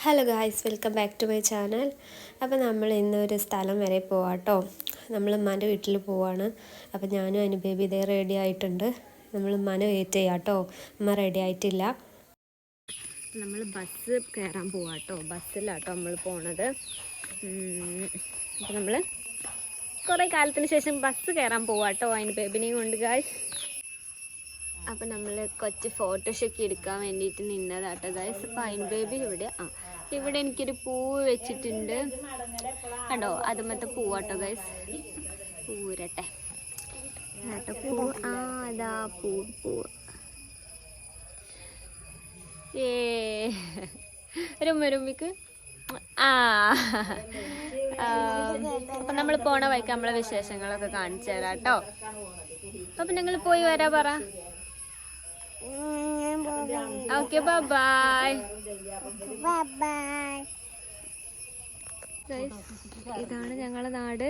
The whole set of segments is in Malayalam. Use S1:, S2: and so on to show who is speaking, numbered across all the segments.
S1: Hello guys, welcome back to my channel. അപ്പോൾ നമ്മൾ ഇന്നൊരു സ്ഥലം വരെ പോവാട്ടോ. നമ്മൾ ഉമ്മാൻ്റെ വീട്ടിൽ പോവാണ്. അപ്പോൾ ഞാനും അനുബേബി ഇതേ റെഡി ആയിട്ടുണ്ട്. നമ്മൾ ഉമ്മാനെ വെയിറ്റ് ചെയ്യാം കേട്ടോ. ഉമ്മ റെഡി ആയിട്ടില്ല. നമ്മൾ ബസ് കയറാൻ പോവാട്ടോ. ബസ്സിലാട്ടോ നമ്മൾ പോണത്. അപ്പോൾ നമ്മൾ കുറേ കാലത്തിന് ശേഷം ബസ് കയറാൻ പോവാട്ടോ അനുബേബിനെയും കൊണ്ട് ഗായ്സ്. അപ്പം നമ്മൾ കുറച്ച് ഫോട്ടോഷൊക്കെ എടുക്കാൻ വേണ്ടിയിട്ട് നിന്നതാട്ടോ ഗൈസ്. അപ്പം അനുബേബി ഇവിടെ എനിക്കൊരു പൂവ് വെച്ചിട്ടുണ്ട് കണ്ടോ, അതുമത്തെ പൂവാട്ടോ ഗൈസ്. പൂരട്ടെ കേട്ടോ, പൂ. അതാ പൂവ് രുമ്മിക്ക്. അപ്പം നമ്മൾ പോണ വഴിക്ക് നമ്മളെ വിശേഷങ്ങളൊക്കെ കാണിച്ചു തരാം കേട്ടോ. അപ്പം ഞങ്ങൾ പോയി വരാ പറ. Okay, bye. ഇതാണ് ഞങ്ങളെ നാട്,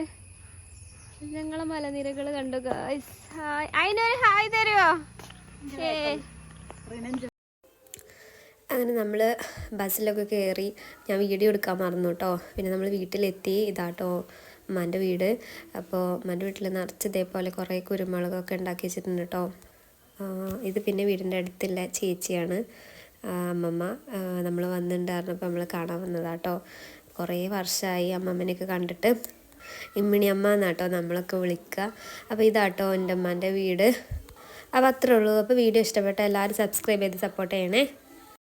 S1: ഞങ്ങളെ മലനിരകൾ കണ്ടു ഗൈസ്. ഹായ്, അതിനൊരു ഹായ് തരുമോ? അങ്ങനെ നമ്മൾ ബസ്സിലൊക്കെ കയറി. ഞാൻ വീഡിയോ എടുക്കാൻ മറന്നു കേട്ടോ. പിന്നെ നമ്മൾ വീട്ടിലെത്തി. ഇതാട്ടോ ഉമ്മാൻ്റെ വീട്. അപ്പോൾ ഉമ്മാൻ്റെ വീട്ടിൽ നിറച്ച് ഇതേപോലെ കുറേ കുരുമുളകൊക്കെ ഉണ്ടാക്കി വെച്ചിട്ടുണ്ട് കേട്ടോ. ഇത് പിന്നെ വീടിൻ്റെ അടുത്തുള്ള ചേച്ചിയാണ്, അമ്മമ്മ. നമ്മൾ വന്നിട്ടുണ്ടായിരുന്നപ്പോൾ നമ്മൾ കാണാൻ വന്നതാട്ടോ. കുറേ വർഷമായി അമ്മമ്മനെയൊക്കെ കണ്ടിട്ട്. ഇമ്മിണി അമ്മ എന്നാട്ടോ നമ്മളൊക്കെ വിളിക്കുക. അപ്പോൾ ഇതാട്ടോ എൻ്റെ അമ്മേൻ്റെ വീട്. അപ്പോൾ അത്രേ ഉള്ളൂ. അപ്പോൾ വീഡിയോ ഇഷ്ടപ്പെട്ട എല്ലാവരും സബ്സ്ക്രൈബ് ചെയ്ത് സപ്പോർട്ട് ചെയ്യണേ.